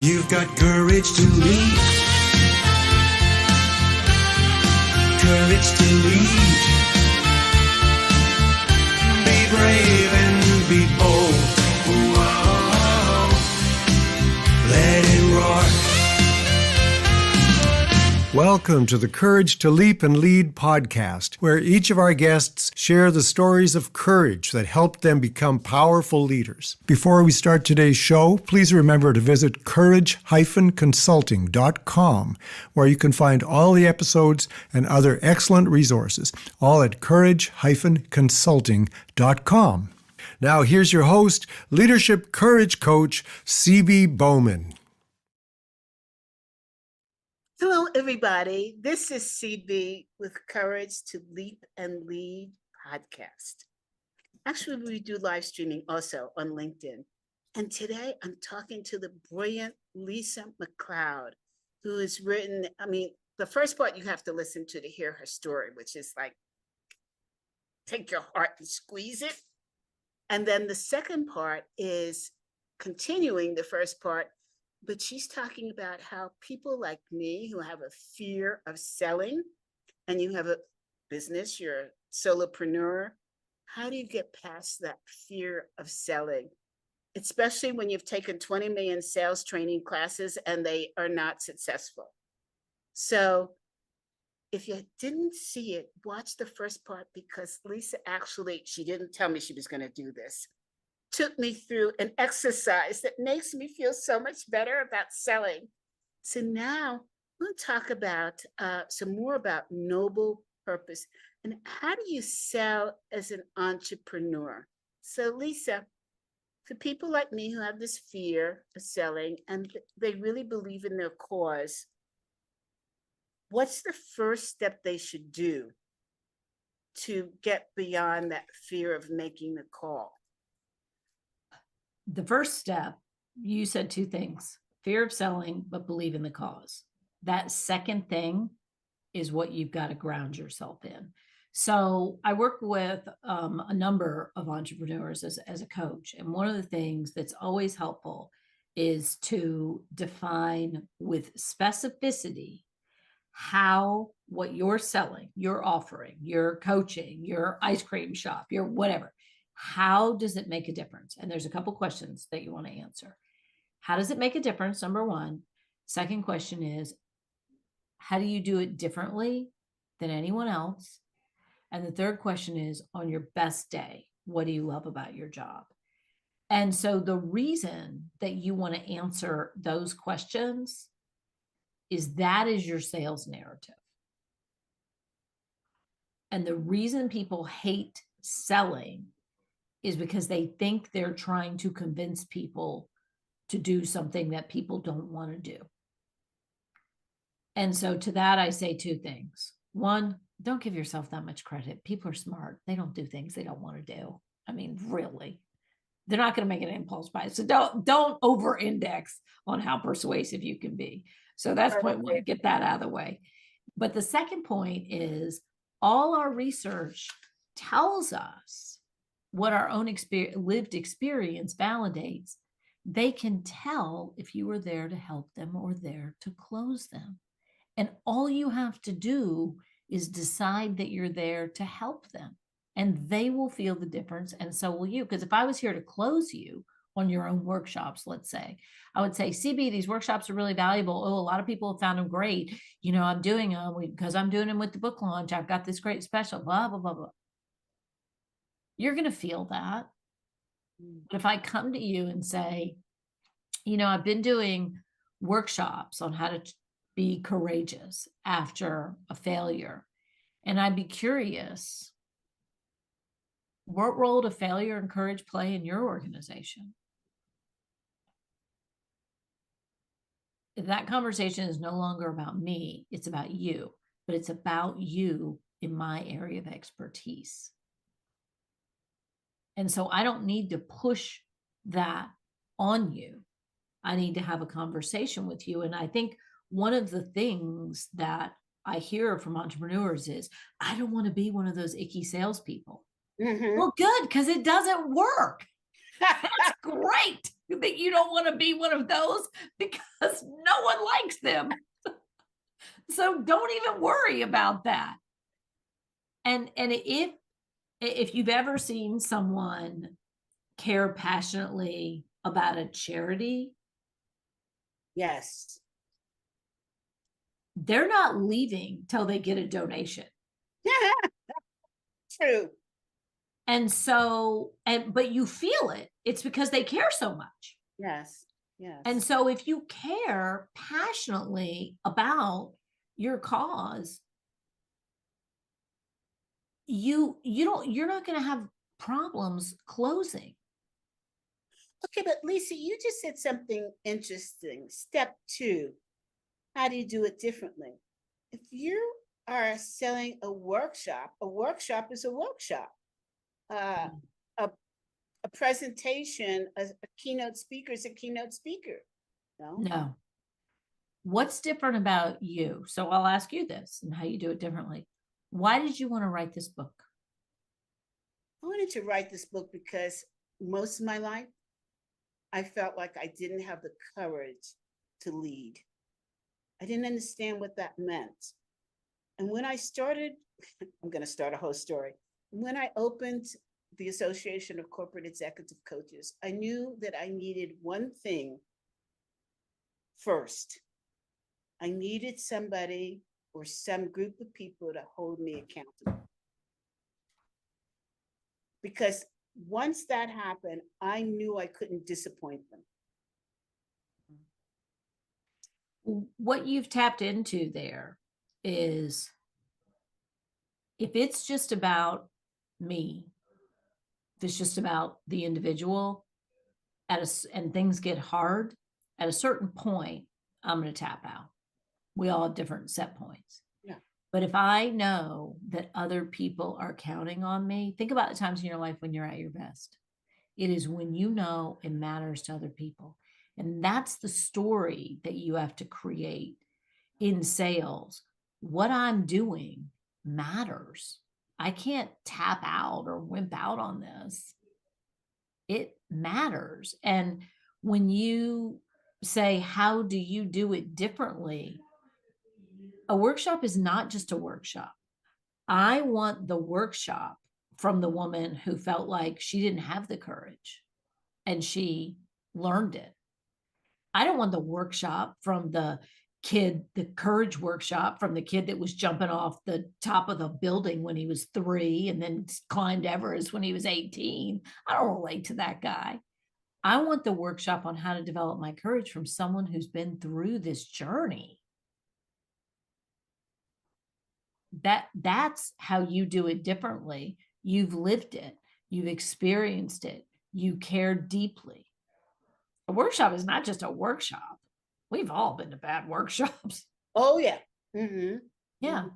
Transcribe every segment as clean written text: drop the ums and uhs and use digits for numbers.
You've got courage to lead. Courage to lead. Be brave and be bold. Whoa. Let it roar. Welcome to the Courage to Leap and Lead podcast, where each of our guests share the stories of courage that helped them become powerful leaders. Before we start today's show, please remember to visit 𝗏𝗏𝗃𝗃consulting.com, where you can find all the episodes and other excellent resources, all at 𝗏𝗏𝗃consulting.com. Now here's your host, Leadership Courage Coach, 𝗍𝗏 𝗏𝗏. Hello, everybody. This is 𝗍𝗏 with Courage to Leap and Lead podcast. Actually, we do live streaming also on LinkedIn. And today I'm talking to the brilliant Lisa McLeod, who has written, the first part you have to listen to hear her story, which is like, take your heart and squeeze it. And then the second part is continuing the first part, but she's talking about how people like me who have a fear of selling, and you have a business, you're a solopreneur, how do you get past that fear of selling? Especially when you've taken 20 million sales training classes and they are not successful. So if you didn't see it, watch the first part, because Lisa actually, she didn't tell me she was going to do this, took me through an exercise that makes me feel so much better about selling. So now we'll talk about some more about noble purpose and how do you sell as an entrepreneur. So Lisa, for people like me who have this fear of selling and they really believe in their cause, what's the first step they should do to get beyond that fear of making the call? The first step, you said two things: fear of selling, but believe in the cause. That second thing is what you've got to ground yourself in. So I work with a number of entrepreneurs as a coach. And one of the things that's always helpful is to define with specificity how what you're selling, your offering, your coaching, your ice cream shop, your whatever, how does it make a difference? And there's a couple questions that you want to answer. How does it make a difference? Number one. Second question is, how do you do it differently than anyone else? And the third question is, on your best day, what do you love about your job? And so the reason that you want to answer those questions is that is your sales narrative. And the reason people hate selling is because they think they're trying to convince people to do something that people don't want to do. And so to that, I say two things. One, don't give yourself that much credit. People are smart. They don't do things they don't want to do. Really, they're not going to make an impulse buy. So don't over-index on how persuasive you can be. So that's point one, get that out of the way. But the second point is all our research tells us what our own lived experience validates. They can tell if you were there to help them or there to close them. And all you have to do is decide that you're there to help them. And they will feel the difference, and so will you. Because if I was here to close you on your own workshops, let's say, I would say, 𝗍𝗏, these workshops are really valuable. Oh, a lot of people have found them great. I'm doing them because I'm doing them with the book launch. I've got this great special, blah, blah, blah, blah. You're going to feel that. But if I come to you and say, I've been doing workshops on how to be courageous after a failure, and I'd be curious, what role do failure and courage play in your organization? If that conversation is no longer about me, it's about you, but it's about you in my area of expertise. And so I don't need to push that on you. I need to have a conversation with you. And I think one of the things that I hear from entrepreneurs is, I don't want to be one of those icky salespeople. Mm-hmm. Well, good, because it doesn't work. That's great that you don't want to be one of those because no one likes them. So don't even worry about that. And if you've ever seen someone care passionately about a charity, Yes. they're not leaving till they get a donation. True. And so, but you feel it. It's because they care so much. Yes. Yes. And so if you care passionately about your cause, you're not going to have problems closing. Okay, but Lisa, you just said something interesting. Step 2, how do you do it differently? If you are selling a workshop is a workshop. A presentation, a keynote speaker is a keynote speaker. No. What's different about you? So I'll ask you this and how you do it differently. Why did you want to write this book? I wanted to write this book because most of my life, I felt like I didn't have the courage to lead. I didn't understand what that meant. And when I started, I'm going to start a whole story. When I opened the Association of Corporate Executive Coaches, I knew that I needed one thing first. I needed somebody or some group of people to hold me accountable. Because once that happened, I knew I couldn't disappoint them. What you've tapped into there is, if it's just about me, if it's just about the individual, and things get hard, at a certain point, I'm going to tap out. We all have different set points. Yeah. But if I know that other people are counting on me, think about the times in your life when you're at your best. It is when you know it matters to other people. And that's the story that you have to create in sales. What I'm doing matters. I can't tap out or wimp out on this. It matters. And when you say, how do you do it differently? A workshop is not just a workshop. I want the workshop from the woman who felt like she didn't have the courage and she learned it. I don't want the workshop from the kid, the courage workshop from the kid that was jumping off the top of the building when he was 3 and then climbed Everest when he was 18. I don't relate to that guy. I want the workshop on how to develop my courage from someone who's been through this journey. That's how you do it differently. You've lived it. You've experienced it. You care deeply. A workshop is not just a workshop. We've all been to bad workshops. Oh, yeah. Mm-hmm. Yeah. Mm-hmm.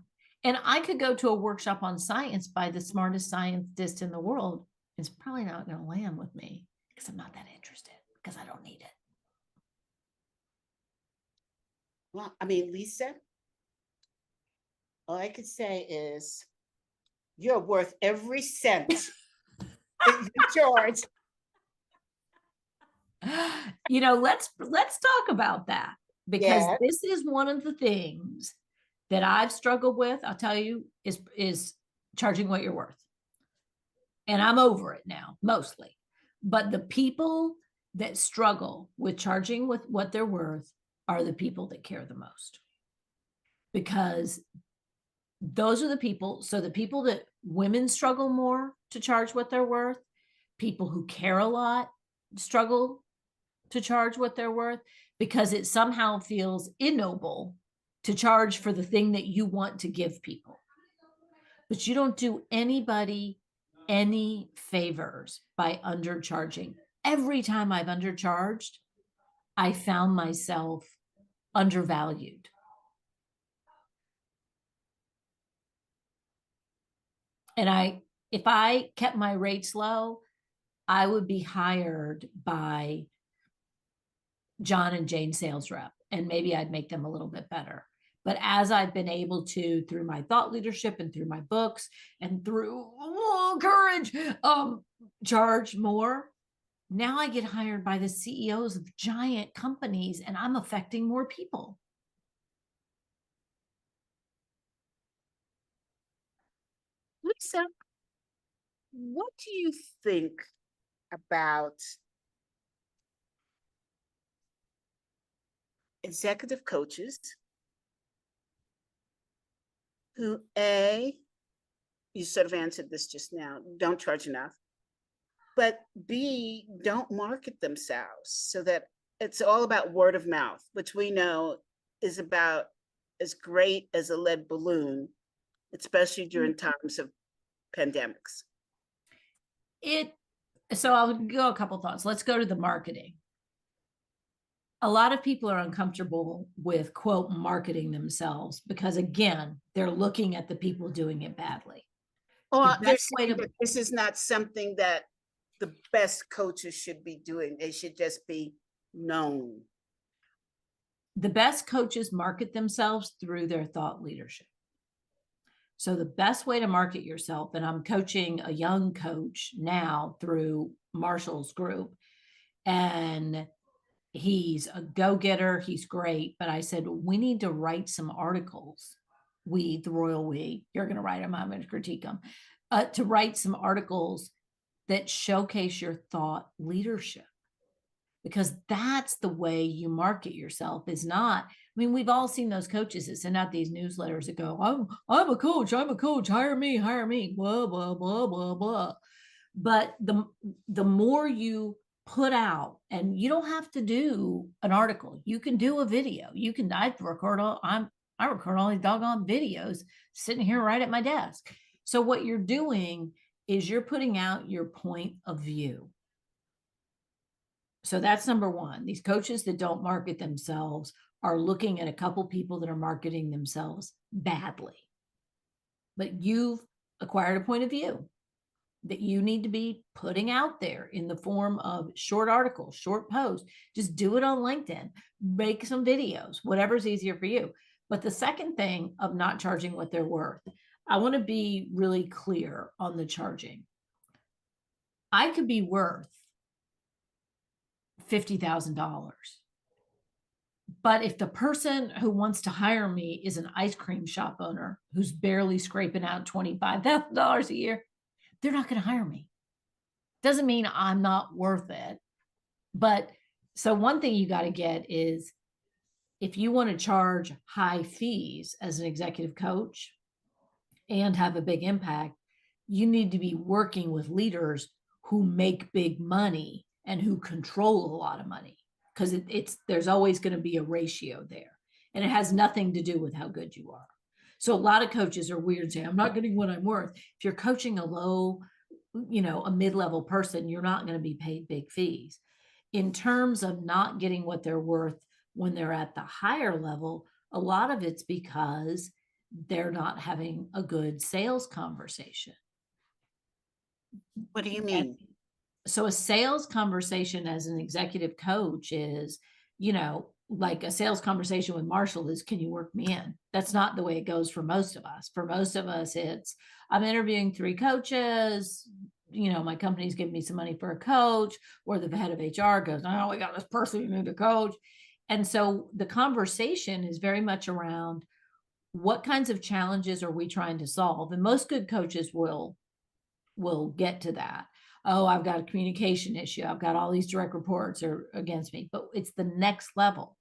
And I could go to a workshop on science by the smartest scientist in the world. It's probably not going to land with me because I'm not that interested, because I don't need it. Well, I mean, Lisa, all I could say is you're worth every cent that you charge. You know, let's talk about that, because Yeah. this is one of the things that I've struggled with. I'll tell you, is charging what you're worth. And I'm over it now, mostly. But the people that struggle with charging with what they're worth are the people that care the most. Because those are the people, so the people that women struggle more to charge what they're worth, people who care a lot struggle to charge what they're worth, because it somehow feels ignoble to charge for the thing that you want to give people. But you don't do anybody any favors by undercharging. Every time I've undercharged, I found myself undervalued. And if I kept my rates low, I would be hired by John and Jane sales rep, and maybe I'd make them a little bit better. But as I've been able to, through my thought leadership and through my books and through courage, charge more, Now I get hired by the CEOs of giant companies and I'm affecting more people. Lisa, what do you think about executive coaches who, you sort of answered this just now, don't charge enough, but B, don't market themselves, so that it's all about word of mouth, which we know is about as great as a lead balloon, especially during times of pandemics? So I'll go a couple thoughts. Let's go to the marketing. A lot of people are uncomfortable with, quote, marketing themselves because, again, they're looking at the people doing it badly. Or they're saying that this is not something that the best coaches should be doing. They should just be known. The best coaches market themselves through their thought leadership. So the best way to market yourself, and I'm coaching a young coach now through Marshall's group, and he's a go-getter, he's great, but I said, we need to write some articles. We, the royal we, you're going to write them, I'm going to critique them, to write some articles that showcase your thought leadership. Because that's the way you market yourself, is not, I mean, we've all seen those coaches that send out these newsletters that go, I'm a coach, hire me, blah, blah, blah, blah, blah. But the more you put out, and you don't have to do an article, you can do a video. I record all these doggone videos sitting here right at my desk. So what you're doing is you're putting out your point of view. So that's number one. These coaches that don't market themselves are looking at a couple people that are marketing themselves badly. But you've acquired a point of view that you need to be putting out there in the form of short articles, short posts. Just do it on LinkedIn, make some videos, whatever's easier for you. But the second thing of not charging what they're worth, I want to be really clear on the charging. I could be worth $50,000. But if the person who wants to hire me is an ice cream shop owner who's barely scraping out $25,000 a year, they're not going to hire me. Doesn't mean I'm not worth it. But so one thing you got to get is, if you want to charge high fees as an executive coach and have a big impact, you need to be working with leaders who make big money and who control a lot of money, because there's always going to be a ratio there, and it has nothing to do with how good you are. So a lot of coaches are weird and say, I'm not getting what I'm worth. If you're coaching a mid-level person, you're not going to be paid big fees. In terms of not getting what they're worth when they're at the higher level, a lot of it's because they're not having a good sales conversation. What do you mean? So a sales conversation as an executive coach is, like a sales conversation with Marshall is, can you work me in? That's not the way it goes for most of us. For most of us, it's, I'm interviewing 3 coaches, my company's giving me some money for a coach, or the head of HR goes, oh, we got this person you need to coach. And so the conversation is very much around, what kinds of challenges are we trying to solve? And most good coaches will get to that. Oh, I've got a communication issue. I've got all these direct reports are against me, but it's the next level.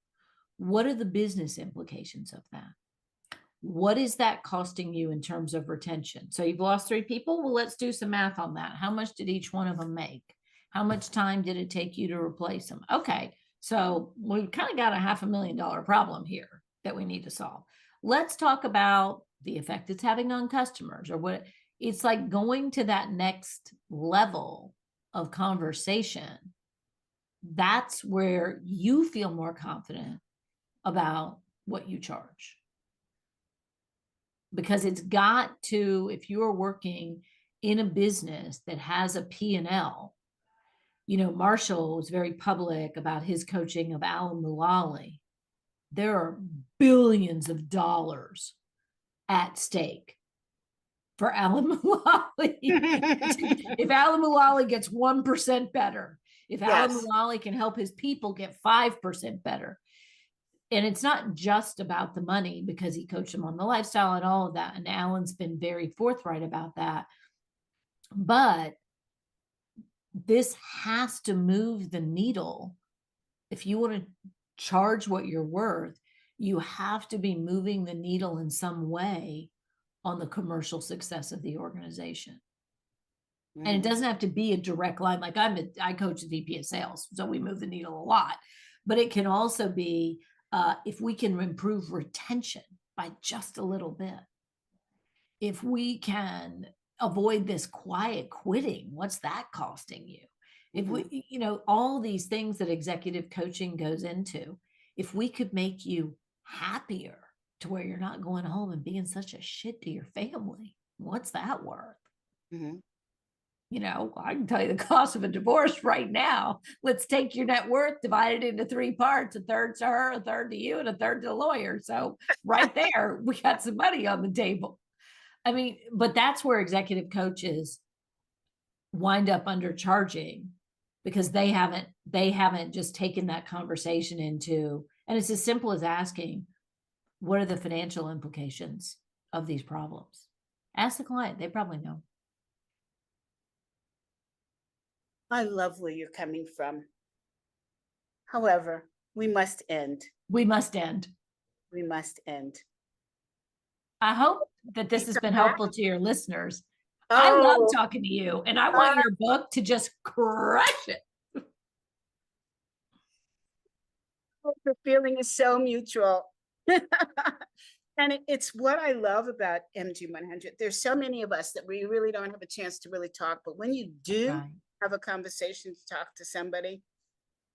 What are the business implications of that? What is that costing you in terms of retention? So you've lost 3 people. Well, let's do some math on that. How much did each one of them make? How much time did it take you to replace them? Okay. So we've kind of got a $500,000 problem here that we need to solve. Let's talk about the effect it's having on customers, or what. It's like going to that next level of conversation. That's where you feel more confident about what you charge. Because it's got to, if you are working in a business that has a P&L, Marshall was very public about his coaching of 𝗟𝗏 McLeod. There are billions of dollars at stake for 𝗟𝗏 McLeod. If 𝗟𝗏 McLeod gets 1% better, If Yes. 𝗟𝗏 can help his people get 5% better. And it's not just about the money, because he coached them on the lifestyle and all of that. And Alan's been very forthright about that. But this has to move the needle. If you want to charge what you're worth, you have to be moving the needle in some way on the commercial success of the organization. And it doesn't have to be a direct line. Like I coach the VP of sales, so we move the needle a lot. But it can also be if we can improve retention by just a little bit. If we can avoid this quiet quitting, what's that costing you? If we, all these things that executive coaching goes into, if we could make you happier to where you're not going home and being such a shit to your family, what's that worth? I can tell you the cost of a divorce right now. Let's take your net worth, divide it into 3 parts, 1/3 to her, 1/3 to you, and 1/3 to the lawyer. So right there, we got some money on the table. I mean, but that's where executive coaches wind up undercharging, because they haven't just taken that conversation into, and it's as simple as asking, what are the financial implications of these problems? Ask the client, they probably know. I love where you're coming from. However, we must end. We must end. We must end. I hope that this has been helpful to your listeners. I love talking to you, and I want your book to just crush it. The feeling is so mutual. And it's what I love about MG100. There's so many of us that we really don't have a chance to really talk. But when you do have a conversation to talk to somebody,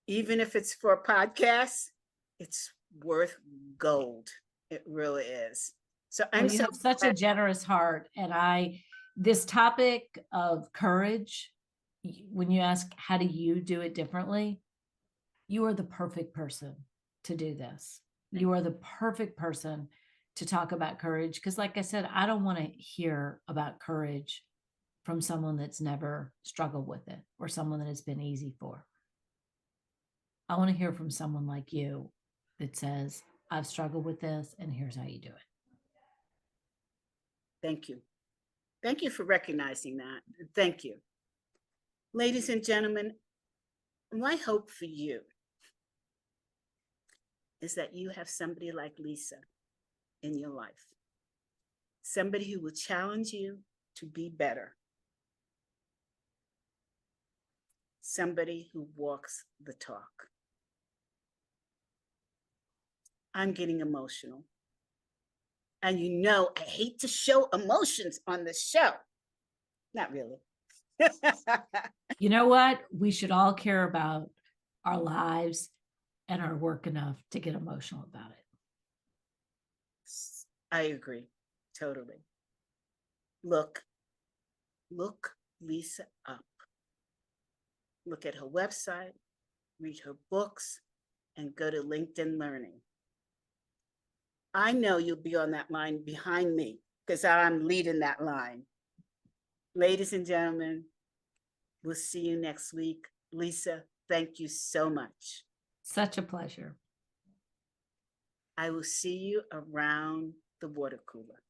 even if it's for a podcast, it's worth gold. It really is. So I'm you have such a generous heart. And this topic of courage, when you ask, how do you do it differently? You are the perfect person to do this. You are the perfect person to talk about courage. Because like I said, I don't want to hear about courage from someone that's never struggled with it, or someone that it's been easy for. I want to hear from someone like you that says, I've struggled with this, and here's how you do it. Thank you. Thank you for recognizing that. Thank you. Ladies and gentlemen, my hope for you is that you have somebody like Lisa in your life. Somebody who will challenge you to be better. Somebody who walks the talk. I'm getting emotional. And I hate to show emotions on the show. Not really. You know what? We should all care about our lives and our work enough to get emotional about it. I agree, totally. Look Lisa up. Look at her website, read her books, and go to LinkedIn Learning. I know you'll be on that line behind me, because I'm leading that line. Ladies and gentlemen, we'll see you next week. Lisa, thank you so much. Such a pleasure. I will see you around the water cooler.